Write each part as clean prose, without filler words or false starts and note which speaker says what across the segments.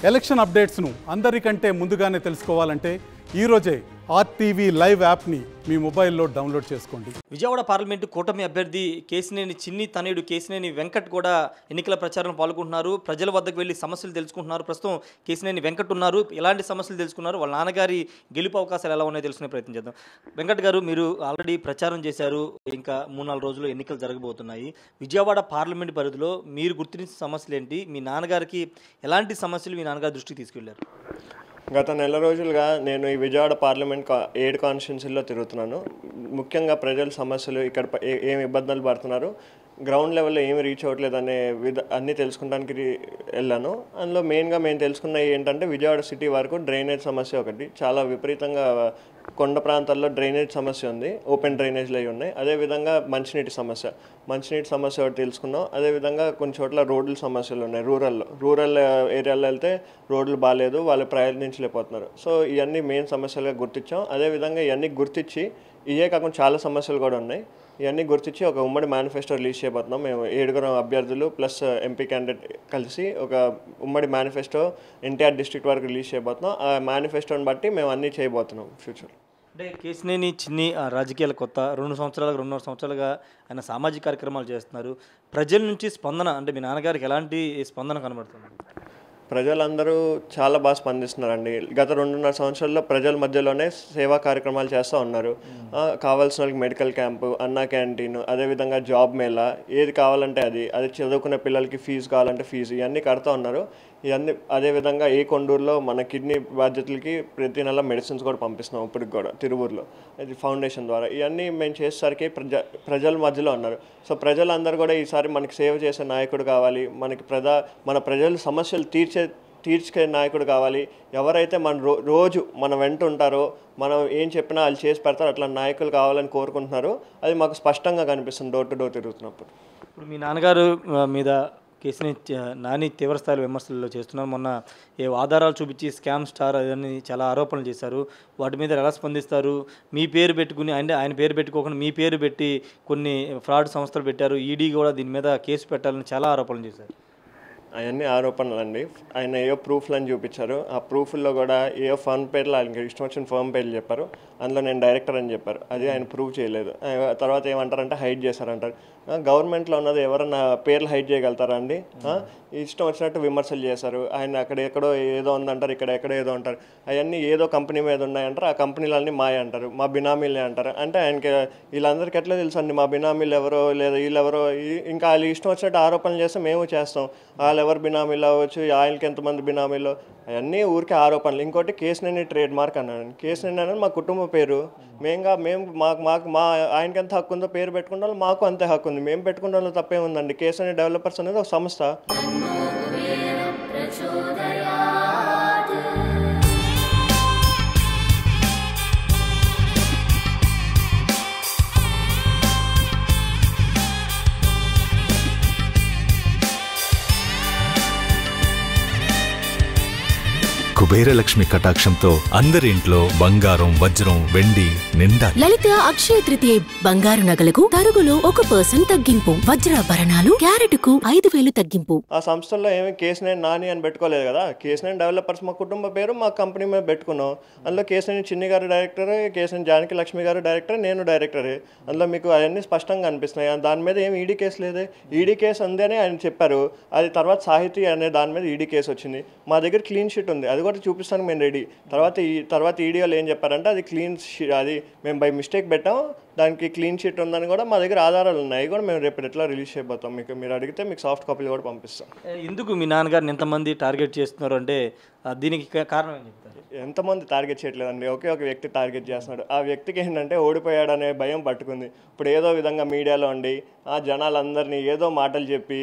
Speaker 1: Election అప్డేట్స్ను అందరికంటే ముందుగానే తెలుసుకోవాలంటే ఈరోజే ఆర్టీవీ లైవ్ యాప్ని మీ మొబైల్లో డౌన్లోడ్ చేసుకోండి.
Speaker 2: విజయవాడ పార్లమెంటు కూటమి అభ్యర్థి కేశినేని చిన్ని తనయుడు కేశినేని వెంకట్ కూడా ఎన్నికల ప్రచారంలో పాల్గొంటున్నారు. ప్రజల వద్దకు వెళ్ళి సమస్యలు తెలుసుకుంటున్నారు. ప్రస్తుతం కేశినేని వెంకట్ ఉన్నారు. ఎలాంటి సమస్యలు తెలుసుకున్నారు, వాళ్ళ నాన్నగారి గెలుపు అవకాశాలు ఎలా ఉన్నాయో తెలుసుకునే ప్రయత్నం చేద్దాం. వెంకట్ గారు, మీరు ఆల్రెడీ ప్రచారం చేశారు. ఇంకా 3-4 రోజుల్లో ఎన్నికలు జరగబోతున్నాయి. విజయవాడ పార్లమెంటు పరిధిలో మీరు గుర్తించిన సమస్యలు ఏంటి? మీ నాన్నగారికి ఎలాంటి సమస్యలు మీ నాన్నగారి దృష్టికి తీసుకెళ్లారు?
Speaker 3: గత నెల రోజులుగా నేను ఈ విజయవాడ పార్లమెంట్ 7 కాన్స్టిట్యున్సీల్లో తిరుగుతున్నాను. ముఖ్యంగా ప్రజల సమస్యలు, ఇక్కడ ఏమి ఇబ్బందులు పడుతున్నారు, గ్రౌండ్ లెవెల్లో ఏమి రీచ్ అవ్వట్లేదు అనే అన్నీ తెలుసుకోవడానికి వెళ్ళాను. అందులో మెయిన్గా మేము తెలుసుకున్నవి ఏంటంటే, విజయవాడ సిటీ వరకు డ్రైనేజ్ సమస్య ఒకటి, చాలా విపరీతంగా కొండ ప్రాంతాల్లో డ్రైనేజ్ సమస్య ఉంది, ఓపెన్ డ్రైనేజ్లు అవి ఉన్నాయి. అదేవిధంగా మంచినీటి సమస్య ఒకటి తెలుసుకున్నాం. అదేవిధంగా కొన్ని చోట్ల రోడ్ల సమస్యలు ఉన్నాయి. రూరల్ ఏరియాలో వెళ్తే రోడ్లు బాగాలేదు, వాళ్ళు ప్రయత్నించలేకపోతున్నారు. సో ఇవన్నీ మెయిన్ సమస్యలుగా గుర్తించాం. అదేవిధంగా ఇవన్నీ గుర్తించి ఇవే కాకుండా చాలా సమస్యలు కూడా ఉన్నాయి. ఇవన్నీ గుర్తించి ఒక ఉమ్మడి మేనిఫెస్టో రిలీజ్ చేయబోతున్నాం. మేము 7 అభ్యర్థులు ప్లస్ ఎంపీ క్యాండిడేట్ కలిసి ఒక ఉమ్మడి మేనిఫెస్టో ఎన్టీఆర్ డిస్ట్రిక్ట్ వరకు రిలీజ్ చేయబోతున్నాం. ఆ మేనిఫెస్టోని బట్టి మేము అన్నీ చేయబోతున్నాం ఫ్యూచర్.
Speaker 2: అంటే కేశినేని చిన్ని రాజకీయాల కొత్త 2 సంవత్సరాలుగా ఆయన సామాజిక కార్యక్రమాలు చేస్తున్నారు. ప్రజల నుంచి స్పందన, అంటే మీ నాన్నగారికి ఎలాంటి స్పందన కనబడుతుంది?
Speaker 3: ప్రజలందరూ చాలా బాగా స్పందిస్తున్నారండి. గత 2.5 సంవత్సరాల్లో ప్రజల మధ్యలోనే సేవా కార్యక్రమాలు చేస్తూ ఉన్నారు. కావాల్సిన వాళ్ళకి మెడికల్ క్యాంపు, అన్నా క్యాంటీన్, అదేవిధంగా జాబ్ మేళా, ఏది కావాలంటే అది చదువుకునే పిల్లలకి ఫీజు కావాలంటే ఫీజు, ఇవన్నీ కడుతూ ఉన్నారు. ఇవన్నీ అదేవిధంగా కొండూరులో మన కిడ్నీ బాధ్యతలకి ప్రతి నెల మెడిసిన్స్ కూడా పంపిస్తున్నాం. ఇప్పటికి కూడా తిరువూరులో ఇది ఫౌండేషన్ ద్వారా. ఇవన్నీ మేము చేసేసరికి ప్రజల మధ్యలో ఉన్నారు. సో ప్రజలందరూ కూడా ఈసారి మనకి సేవ చేసే నాయకుడు కావాలి, మనకి మన ప్రజల సమస్యలు తీర్చే నాయకుడు కావాలి. ఎవరైతే రోజు మన వెంట ఉంటారో, మనం ఏం చెప్పినా వాళ్ళు చేసి పెడతారో అట్లా నాయకులు కావాలని కోరుకుంటున్నారు. అది మాకు స్పష్టంగా కనిపిస్తుంది డోర్ టు డోర్ తిరుగుతున్నప్పుడు.
Speaker 2: ఇప్పుడు మీ నాన్నగారు మీద కేశినేని నాని తీవ్రస్థాయిలో విమర్శలు చేస్తున్నారు. మొన్న ఆధారాలు చూపించి స్కామ్ స్టార్ అదని చాలా ఆరోపణలు చేశారు. వాటి మీద ఎలా స్పందిస్తారు? మీ పేరు పెట్టుకుని, అంటే ఆయన పేరు పెట్టుకోకుండా మీ పేరు పెట్టి కొన్ని ఫ్రాడ్ సంస్థలు పెట్టారు. ఈడీ కూడా దీని మీద కేసు పెట్టాలని చాలా ఆరోపణలు చేశారు.
Speaker 3: అవన్నీ ఆరోపణలు అండి. ఆయన ఏవో ప్రూఫ్లు అని చూపించారు. ఆ ప్రూఫ్ల్లో కూడా ఏవో ఫర్మ్ పేర్లు, ఆయనకి ఇష్టం వచ్చిన ఫర్మ్ పేర్లు చెప్పారు. అందులో నేను డైరెక్టర్ అని చెప్పారు. అది ఆయన ప్రూవ్ చేయలేదు. తర్వాత ఏమంటారంటే హైడ్ చేశారంటారు. గవర్నమెంట్లో ఉన్నది ఎవరన్నా పేర్లు హైడ్ చేయగలుగుతారా అండి? ఇష్టం వచ్చినట్టు విమర్శలు చేశారు. ఆయన అక్కడెక్కడో ఏదో ఉందంటారు, ఇక్కడ ఏదో అంటారు. అవన్నీ ఏదో కంపెనీ మీద ఉన్నాయంటారు. ఆ కంపెనీలన్నీ మాయ అంటారు, మా బినామీలే అంటారు. అంటే ఆయనకి వీళ్ళందరికీ ఎట్లా తెలుసు అండి మా బినామీలు ఎవరో లేదా వీళ్ళెవరో? ఇంకా వాళ్ళు ఇష్టం వచ్చినట్టు ఆరోపణలు చేస్తే మేము చేస్తాం. వాళ్ళు ఎవరు బినామీలు అవ్వచ్చు, ఆయనకి ఎంతమంది బినామీలు, అవన్నీ ఊరికే ఆరోపణలు. ఇంకోటి కేశినేని ట్రేడ్ మార్క్ అన్నాడు. కేశినేని అనేది మా కుటుంబ పేరు. మాకు ఆయనకి ఎంత హక్కు ఉందో పేరు పెట్టుకుంటాం, మాకు అంతే హక్కు ఉంది. మేము పెట్టుకుంటాం తప్పే ఉందండి. కేశినేని డెవలపర్స్ అనేది ఒక సంస్థ.
Speaker 4: కుబేరలక్ష్మి కటాక్షంతో అందరి ఇంట్లో బంగారం, వజ్రం, వెండి నిండా.
Speaker 5: లలిత అక్షయ తృతీయ బంగారు నగలకు తరుగులో 1% తగ్గింపు. వజ్రాభరణాలు క్యారెట్కు 5,000 తగ్గింపు.
Speaker 3: ఆ సంస్థల్లో ఏమి కేశినేని నాని అని పెట్టుకోలేదు కదా. కేశినేని డెవలపర్స్ మా కుటుంబ పేరు, మా కంపెనీ మీద పెట్టుకున్నాం. అందులో కేశినేని చిన్ని గారు డైరెక్టర్, కేశినేని జానకి లక్ష్మి గారు డైరెక్టర్, నేను డైరెక్టర్. అందులో మీకు అవన్నీ స్పష్టంగా అనిపిస్తున్నాయి. దాని మీద ఏమి ఈడీ కేసు లేదే. ఈడీ కేసు ఉందని ఆయన చెప్పారు. అది తర్వాత సాహితీ అనే దాని మీద ఈడీ కేసు వచ్చింది. మా దగ్గర క్లీన్ షీట్ ఉంది, అది కూడా చూపిస్తానికి మేము రెడీ. తర్వాత ఈడీఓలు ఏం చెప్పారంటే అది క్లీన్ షీట్, అది మేము బై మిస్టేక్ పెట్టాం, దానికి క్లీన్ షీట్ ఉందని కూడా మా దగ్గర ఆధారాలు ఉన్నాయి. కూడా మేము రేపు ఎట్లా రిలీజ్ చేయబోతాం. మీరు అడిగితే మీకు సాఫ్ట్ కాపీలు కూడా పంపిస్తాం.
Speaker 2: ఎందుకు మీ నాన్నగారిని ఎంతమంది టార్గెట్ చేస్తున్నారు అంటే దీనికి కారణం ఏం చెప్తారు?
Speaker 3: ఎంతమంది టార్గెట్ చేయట్లేదండి, ఒకే ఒక వ్యక్తి టార్గెట్ చేస్తున్నాడు. ఆ వ్యక్తికి ఏంటంటే ఓడిపోయాడనే భయం పట్టుకుంది. ఇప్పుడు ఏదో విధంగా మీడియాలో ఉండి జనాలందరినీ ఏదో మాటలు చెప్పి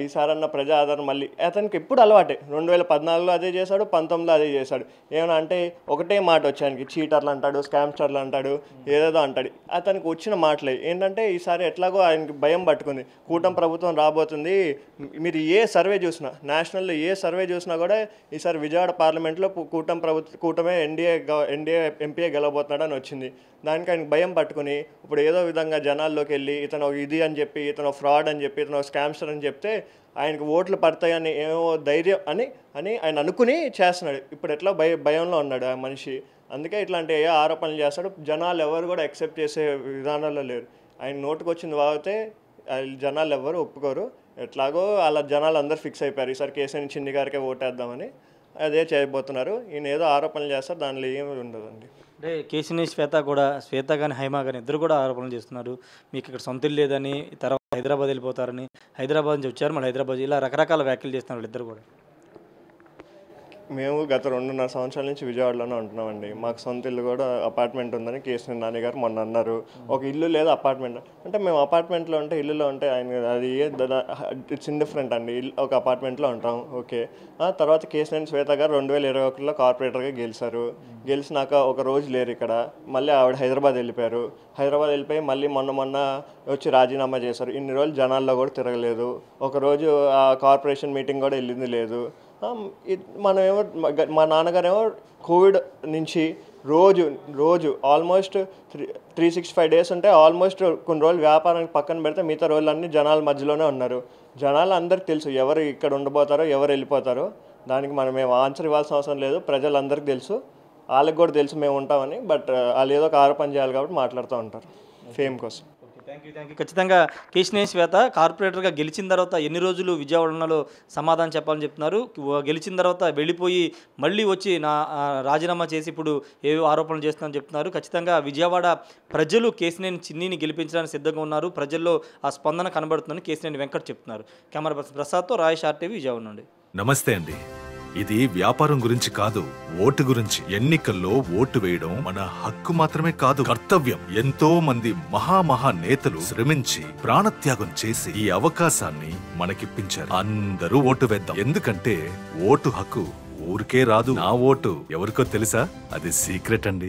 Speaker 3: ఈసారన్న ప్రజా ఆదరణ మళ్ళీ అతనికి ఎప్పుడు అలవాటే. 2014లో అదే చేశాడు, 19లో అదే చేశాడు. ఏమన్నా అంటే ఒకటే మాట వచ్చానికి చీటర్లు అంటాడు, స్కామ్స్టర్లు అంటాడు, ఏదేదో అంటాడు. అతనికి వచ్చిన మాటలే ఏంటంటే ఈసారి ఎట్లాగో ఆయనకి భయం పట్టుకుంది, కూటమి ప్రభుత్వం రాబోతుంది, మీరు ఏ సర్వే చూసినా నేషనల్లో ఏ సర్వే చూసినా కూడా ఈసారి విజయవాడ పార్లమెంట్లో కూటమే ఎన్డీఏ ఎంపీఏ గెలవబోతున్నాడు అని వచ్చింది. దానికి ఆయనకు భయం పట్టుకుని ఇప్పుడు ఏదో విధంగా జనాల్లోకి వెళ్ళి ఇతను ఇది అని చెప్పి, ఇతను ఫ్రాడ్ అని చెప్పి, ఇతను స్కామ్స్టర్ అని చెప్తే ఆయనకు ఓట్లు పడతాయని ఏమో ధైర్యం అని ఆయన అనుకుని చేస్తున్నాడు. ఇప్పుడు ఎట్లా భయంలో ఉన్నాడు ఆ మనిషి. అందుకే ఇట్లాంటి ఏ ఆరోపణలు చేస్తాడు. జనాలు ఎవరు కూడా యాక్సెప్ట్ చేసే విధానంలో లేరు. ఆయన నోటుకు వచ్చింది వాగితే జనాలు ఎవరు ఒప్పుకోరు. ఎట్లాగో అలా జనాలు అందరూ ఫిక్స్ అయిపోయారు ఈసారి కేసీఆర్ చిన్ని గారికే ఓటేద్దామని. అదే చేయబోతున్నారు. ఈయన ఏదో ఆరోపణలు చేస్తారు, దానిలో ఏమి ఉండదండి.
Speaker 2: అంటే కేసీఆర్ శ్వేత కానీ హైమా కానీ ఇద్దరు కూడా ఆరోపణలు చేస్తున్నారు. మీకు ఇక్కడ సొంత ఇల్లు లేదని, తర్వాత హైదరాబాద్ వెళ్ళిపోతారని, హైదరాబాద్ నుంచి వచ్చారు మళ్ళీ హైదరాబాద్, ఇలా రకరకాల వ్యాఖ్యలు చేస్తున్నారు వాళ్ళిద్దరు కూడా.
Speaker 3: మేము గత 2.5 సంవత్సరాల నుంచి విజయవాడలోనే ఉంటున్నామండి. మాకు సొంత ఇల్లు కూడా అపార్ట్మెంట్ ఉందని కేసీఆర్ నాని గారు మొన్న అన్నారు. ఒక ఇల్లు లేదు అపార్ట్మెంట్ అంటే మేము అపార్ట్మెంట్లో ఉంటే ఇల్లులో ఉంటే ఆయన అది ఇట్స్ ఇండిఫరెంట్ అండి. ఒక అపార్ట్మెంట్లో ఉంటాం ఓకే. తర్వాత కేసీఆర్ శ్వేత గారు 2021లో కార్పొరేటర్గా గెలిచినాక ఒక రోజు లేరు ఇక్కడ. మళ్ళీ ఆవిడ హైదరాబాద్ వెళ్ళిపోయి మళ్ళీ మొన్న వచ్చి రాజీనామా చేశారు. ఇన్ని రోజులు జనాల్లో కూడా తిరగలేదు. ఒకరోజు ఆ కార్పొరేషన్ మీటింగ్ కూడా వెళ్ళింది లేదు. మనమేమో మా నాన్నగారేమో కోవిడ్ నుంచి రోజు ఆల్మోస్ట్ 365 డేస్ ఉంటే ఆల్మోస్ట్ కొన్ని రోజులు వ్యాపారానికి పక్కన పెడితే మిగతా రోజులన్నీ జనాల మధ్యలోనే ఉన్నారు. జనాలు అందరికీ తెలుసు ఎవరు ఇక్కడ ఉండబోతారో ఎవరు వెళ్ళిపోతారో. దానికి మనం ఏం ఆన్సర్ ఇవ్వాల్సిన అవసరం లేదు. ప్రజలందరికీ తెలుసు, వాళ్ళకి కూడా తెలుసు మేము ఉంటామని. బట్ వాళ్ళు ఏదో ఒక ఆరోపణ చేయాలి కాబట్టి మాట్లాడుతూ ఉంటారు ఫేమ్ కోసం.
Speaker 2: Thank you. ఖచ్చితంగా కేశినేని శ్వేత కార్పొరేటర్గా గెలిచిన తర్వాత ఎన్ని రోజులు విజయవాడలో సమాధానం చెప్పాలని చెప్తున్నారు. గెలిచిన తర్వాత వెళ్ళిపోయి మళ్ళీ వచ్చి రాజీనామా చేసి ఇప్పుడు ఏవో ఆరోపణలు చేస్తున్నారని చెప్తున్నారు. ఖచ్చితంగా విజయవాడ ప్రజలు కేశినేని చిన్నిని గెలిపించడానికి సిద్ధంగా ఉన్నారు. ప్రజల్లో ఆ స్పందన కనబడుతుందని కేశినేని వెంకట్ చెప్తున్నారు. Camera person ప్రసాద్తో Rayesh RTV Vijayawada నుండి.
Speaker 4: నమస్తే అండి. ఇది వ్యాపారం గురించి కాదు, ఓటు గురించి. ఎన్నికల్లో ఓటు వేయడం మన హక్కు మాత్రమే కాదు, కర్తవ్యం. ఎంతో మంది మహా నేతలు శ్రమించి ప్రాణత్యాగం చేసి ఈ అవకాశాన్ని మనకిప్పించారు. అందరూ ఓటు వేద్దాం. ఎందుకంటే ఓటు హక్కు ఊరికే రాదు. నా ఓటు ఎవరికో తెలుసా? అది సీక్రెట్ అండి.